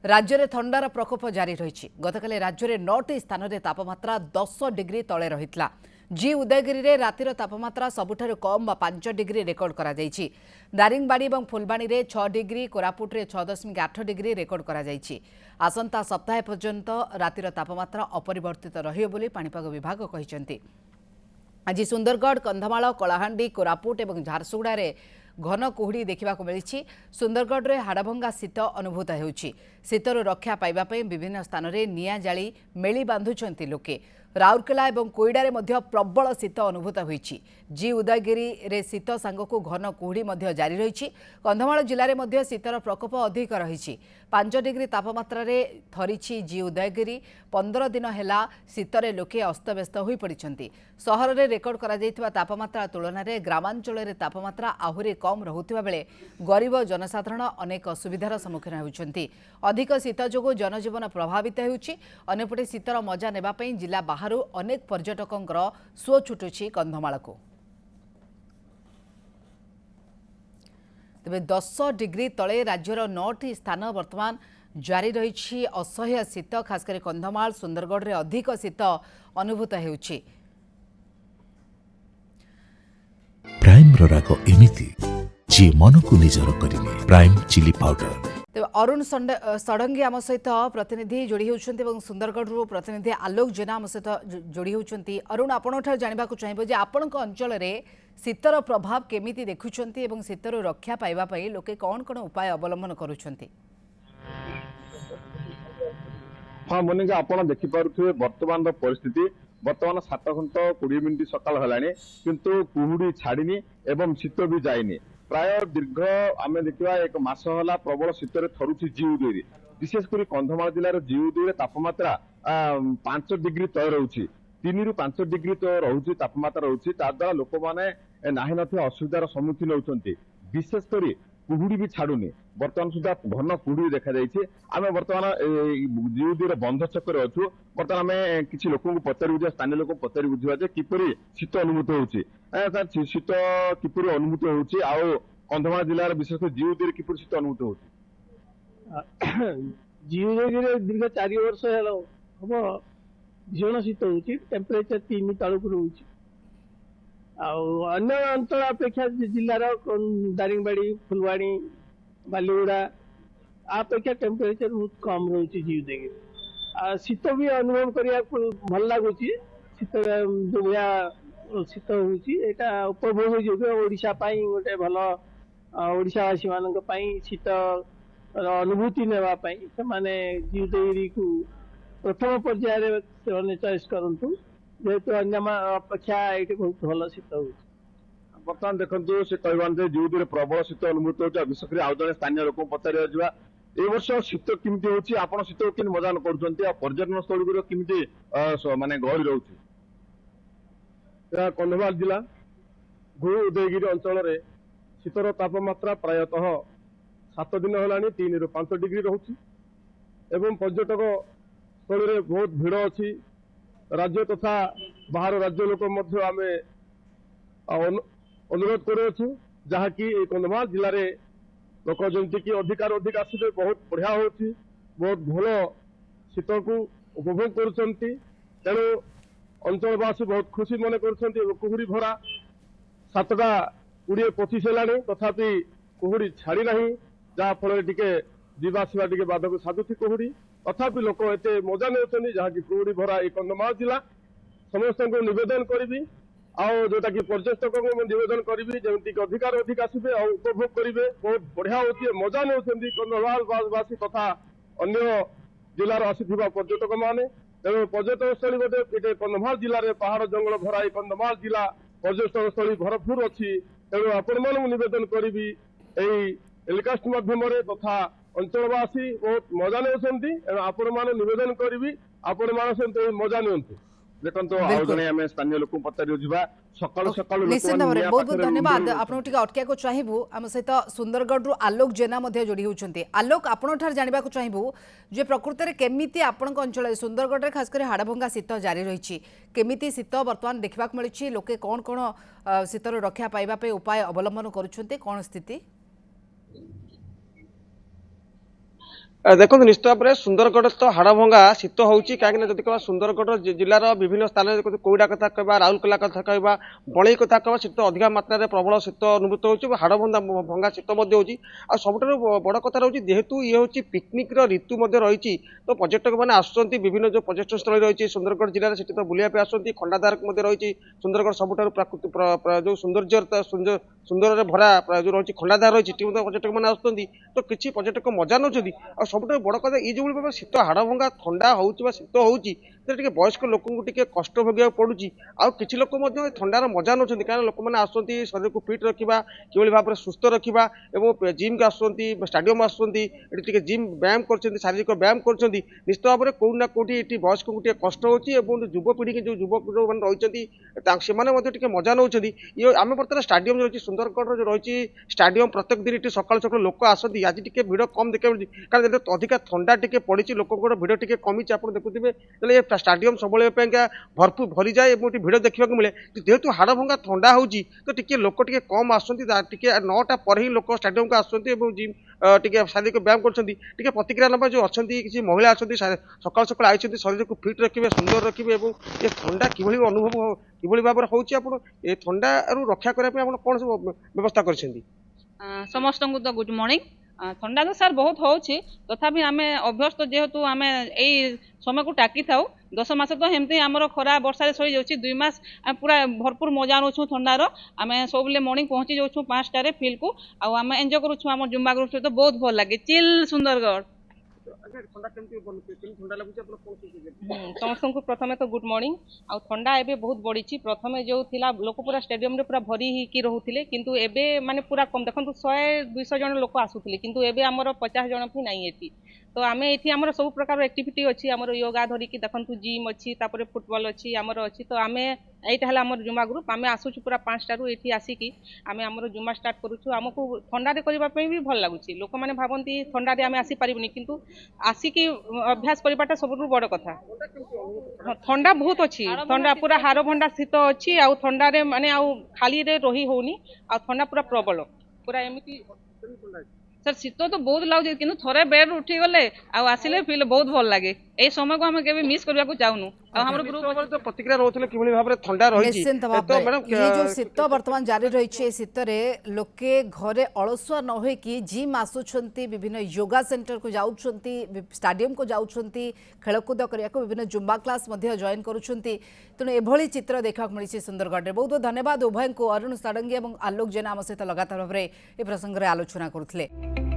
राज्य में थंडार प्रकोप जारी रही। गतकाली राज्य में 9टी स्थान में तापमात्रा 10 डिग्री तले रही। जी उदयगिरी में रातिर तापमात्रा सबुठारु कम 5 डिग्री रेकर्ड करा जायछि। दारिंगबाड़ी और फुलबाणी में 6 डिग्री, कोरापुट में 6.8 डिग्री रेकर्ड करा जायछि। आसंता सप्ताह पर्यंत रातिर तापमात्रा अपरिवर्तित रहियो बोली पाणीपाग विभाग कहिसेंति। आज सुंदरगढ़, कंधमाल, कलाहांडी, कोरापुट और झारसुगुड़ा रे घन कुहुड़ी देखा मिली। सुंदरगढ़ में हाड़भंगा शीत अनुभूत होउछि। शीतरु रक्षा पाइबापै विभिन्न स्थान में निआं जाली मेली बांधुछंती लोके। राउरकेला और कोईडा रे मध्य प्रबल शीत अनुभूत होइछि। जी उदयगिरी रे शीत सांगकु घन कुहुड़ी मध्य जारी रही। कंधमाल जिले में मध्य शीतर प्रकोप अधिक रही। 5 डिग्री तापमात्रा रे थरिछि जी उदयगिरी। 15 दिन हेला शीतरे लोके अस्तव्यस्त होई पड़िछंती। सहर में रेकर्ड करा जायतिबा तापमात्रा तुलन में ग्रामांचल में तापमात्रा आहुरी कम रहुथिबा बेले गरीब जनसाधारण अनेक असुविधार सम्मुखीन होउछंती। अधिक शीत जोगु जनजीवन प्रभावित होउछि। अन्यपटे शीतर मजा नेबा पई जिला बाहरु अनेक पर्यटकंकर सुओ छुटुछि कंधमाल को। तेबे 10 डिग्री तले राज्यर 9टी स्थान वर्तमान जारी रही। असह्य शीत खासकर कंधमाल, सुंदरगढ़ में अधिक शीत अनुभूत होउछि। प्राइम राग एमिति जे मन को निजर करिने प्राइम चिली पाउडर। तेज अरुण षडंगी आम सहित प्रतिनिधि जोड़ी होती। सुंदरगढ़ प्रतिनिधि आलोक जेना आम सहित जोड़ी होती। अरुण, आपठ जानवा चाहिए जे आपण अंचल में शीतर प्रभाव केमिति देखुंट और शीतर रक्षा पाइबापी लोके कौन कौन उपाय अवलंबन करुंट? हाँ मोनिका, आपड़ देखिपे बर्तमान परिस्थिति बर्तमान 7 घंटा 20 मिनिट सकाल है किंतु कुहुड़ी छाड़नी एवं शीत भी जाइनी। प्राय दीर्घ आम देखा 1 मास है प्रबल शीत थरुची जीउदय। विशेषकर कंधमाल जिलार जीउदय तापमात्रा 5 डिग्री तय रोचे। 3 ରୁ 5 डिग्री तो रोचे तापमात्रा रोचे। द्वारा लोक मैंने नाही नथिया असुविधार सम्मुखीन होती। विशेषकर कुहुड़ी भी छाड़ुनी। बर्तमान सुधा घन कुहुड़ी देखा जाइए। आम बर्तमान जीउदय बंध छक अच्छु। बर्तमान आम किसी लोक पचारि बुझा, स्थानीय लोक पचारि बुझा किपरि शीत अनुभूत होउछि। सर शीत किपरि अनुभूत होउछि आ कंधमाल जिलार विशेषकर जीउदय किपरि शीत अनुभूत होउछि? जीउदय दीर्घ 4 वर्ष हम भीषण शीत होउछि। टेम्परेचर 3 तलक रोचे। अन्य अंचल अपेक्षा जिलार दारिंगबाड़ी, फुलवाणी, बालीगुड़ा अपेक्षा टेम्परेचर बहुत कम रोचे जीउदय। शीत भी अनुभव करने भल लगुच। शीत जो भाया शीत होता उपभोग योग्य ओडिशा गोटे भल ओडिशावासी मान शीत अनुभूति नेवाई से जीउदय को प्रथम पर्यायर से चॉइस करंतु जेहेतु अन्य अपेक्षा ये बहुत भल शीत हो। बर्तमान देखो से कहते जीउदय प्रबल शीत अनुभूत होता। विशेषकर आउ जड़े स्थानीय लोक पचार जा वर्ष शीत केमती होची, आपण शीत के मजा करुँच पर्यटन स्थल गुड़ केमती माने गहरी रोचे? कंधमाल जिला भू उदयगिरी अंचल में शीतर तापमात्रा प्रायतः 7 दिन है 3 ରୁ 5 डिग्री रोचे। एवं पर्यटक स्थल में बहुत भीड़ अच्छी। राज्य तथा बाहर राज्य लोक आम अनुरोध करुँ जहाँकि कंधमाल जिले में लोक जमीक अधिकार अधिक आसवे बहुत बढ़िया हो, बहुत भल शीत को उपभोग करुँच। तेणु अंचलवासी बहुत खुशी मन कर। कुहुड़ी भरा 7टा 20-25 है तथापि कुहुड़ी छाड़ी ना, जहाँफल टे जावासवा टे बाधक साधुची कुहुड़ी। तथापि लोक एत मजा नहीं जहाँकि कुहुड़ी भरा ये कंधमाल जिला। समस्त को निवेदन करी जोटा कि पर्यटक को निवेदन करी जमीक अधिकार अधिक आसवे और उपभोग करेंगे। बहुत बढ़िया होती मजा नहीं कंधमालवासी तथा अन्य जिलार आसीथिबा पर्यटक माने। तेणु पर्यटन स्थली गोटे कंधमाल जिले में पहाड़ जंगल भरा कंधमाल जिला पर्यटन स्थली भरपूर अच्छी। तेणु आपण मानू निवेदन करी टेलीकास्ट माध्यम तथा अंचलवासी बहुत मजा नहीं। आपण मान निवेदन करी आपण मान मजा नि देखो जड़े स्थानीय लोक पचार सकाल सकाल निश्चित भाव में बहुत बहुत धन्यवाद। आपको अटकिया को चाहबू आम सहित सुंदरगढ़ आलोक जेना जोड़ी होती। आलोक, आपठ जानवा चाहबू जे प्रकृत में केमिति आपण अंचल सुंदरगढ़ में खासकर हाड़भंगा शीत जारी रही केमिति शीत बर्तमान देखा मिली लोके कौन कौन शीतर रक्षा पाइबापे उपाय अवलंबन करुँच कौन स्थिति? देखो निश्चित भाव में सुंदरगढ़ तो हाड़भंगा शीत होची कहीं जब कह सुंदरगढ़ जिलार विभिन्न स्थान कोईडा कथा कह राउरकेला कथा कह बड़ई कथा कह शीत अधिक मात्रा प्रबल शीत अनुभूत हो हाड़भंगा भंगा शीत होची आ सबुठारु बड़ कथा रही जेहेतु ये हूँ पिकनिक ऋतु रही तो पर्यटक मैंने आसुँच विभिन्न जो पर्यटन स्थल रही सुंदरगढ़ जिले में तो बुलाया आसुँच खंडाधार रही सुंदरगढ़ सबुठारु प्राकृतिक जो सौंदर्य सुंदर भरा जो रही खंडाधार रही पर्यटक मैंने आसुँच तो किसी पर्यटक मजा नौ सबुठ बड़ कथा ये जो भाव शीत हाड़भंगा थंडा हो शीत होती वयस्क लोक कष्ट भोग पड़ुची आउ किसी लोक थंडार मजा नौ कहीं लोक मैंने आसुँच शरीर को फिट रखा कि भाव में सुस्थ रखा और जिम को आसुँच स्टाडियम आसुँच जिम व्यायाम कर शारीरिक व्यायाम कर निश्चित भाव में कौटना कौटी वयस्क को कष्ट होची युवपीढ़ी के जो युवक जो रही से मजा नौ ये आम बर्तमान स्टाडियम जो रही सुंदरगढ़ जो रही स्टाडियम प्रत्येक दिन सकाल सकाल लोक आसती आज टी भिड़ कम देखा मिली कारण अधिक थंडा टी पड़ी लोक भिड़ टी कमी आप देखुए स्टाडियम सब भरपूर भरी जाए भिड़ देखा मिले जेहेतु हाड़भंगा थंडा हो तो टी लोक टी कम आसुँच 9टा पर ही लोक स्टाडियम को आसुँच जिम टी शारीरिक व्यायाम कर प्रतिक्रिया ना जो अच्छा किसी महिला अच्छा सकाल सकाल आई शरीर को फिट रखिए सुंदर रखिए ये थंडा कि अनुभव कि भाव में हो थंडा रक्षा करने कौन सब व्यवस्था कर समस्त तो गुड मॉर्निंग थंडा तो सार बहुत होची तथापि आम अभ्यस्त जेहेतु आम यही समय को टाकी था 10 मास तो एमती आमर खरा वर्षा सही जाऊँ 2 मास पूरा भरपूर मजा नौ थंडार आम सब मॉर्निंग पहुँची जाऊँ 5टारे फील्ड को आम एंजॉय करूँ आम जुम्बा ग्रुप सहित बहुत भल लगे चिल सुंदरगढ़ समस्त को प्रथम तो गुड मॉर्निंग आ थंडा एबे बहुत बढ़ी प्रथम जो थिला लोक पूरा स्टेडियम रे पूरा भरी ही रोते किंतु एबे माने पूरा कम देखो 100-200 जन लोक आसुले किंतु एबे आमर 50 जन भी नहीं एठी तो आम ये आम सब प्रकार एक्टिविटी अच्छी आम योगा धरिकी देखु जिम अच्छी फुटबॉल अच्छी आमर अच्छी तो आम यहाँ आम जुम्बा ग्रुप आम आसुचु पूरा 5टारू ये आसिकी आम आम जुम्बा स्टार्ट करूँ आमको थंडारे करने भी भल लगुच लोक मैंने भावती थंडारे आम आसीपारूनी किंतु आसिकी अभ्यास करवाटा सब बड़ कथा थंडा बहुत अच्छी थंडा पूरा हार भंडा शीत अच्छी आउ थंडारे माने आउ खाली रे रही होनी आ थंडा पूरा प्रबल पूरा एमती सर शीत तो बहुत लगुच कि थोड़े बेड उठी गले आसिले फील बहुत भल लगे ए समय को हमें केबे मिस करबा को चाहनु हमर ग्रुप तो प्रतिक्रिया रोथले कि भाव में थंडा रही निश्चिंत भाव ये जो शीत वर्तमान जारी रही शीतर लोके घरे अलसुआ न हो कि जिम आसुंच विभिन्न योगा सेंटर को जाउछंती स्टाडियम को जाउछंती खेलकूद करने विभिन्न जुम्बा क्लास जॉइन करुछंती तेणु एभली चित्र देखा मिली सुंदरगढ़ में बहुत बहुत धन्यवाद उभय को अरुण साडंगी और आलोक जेना आम सहित लगातार भाव में ए प्रसंग में आलोचना करुଥିଲେ।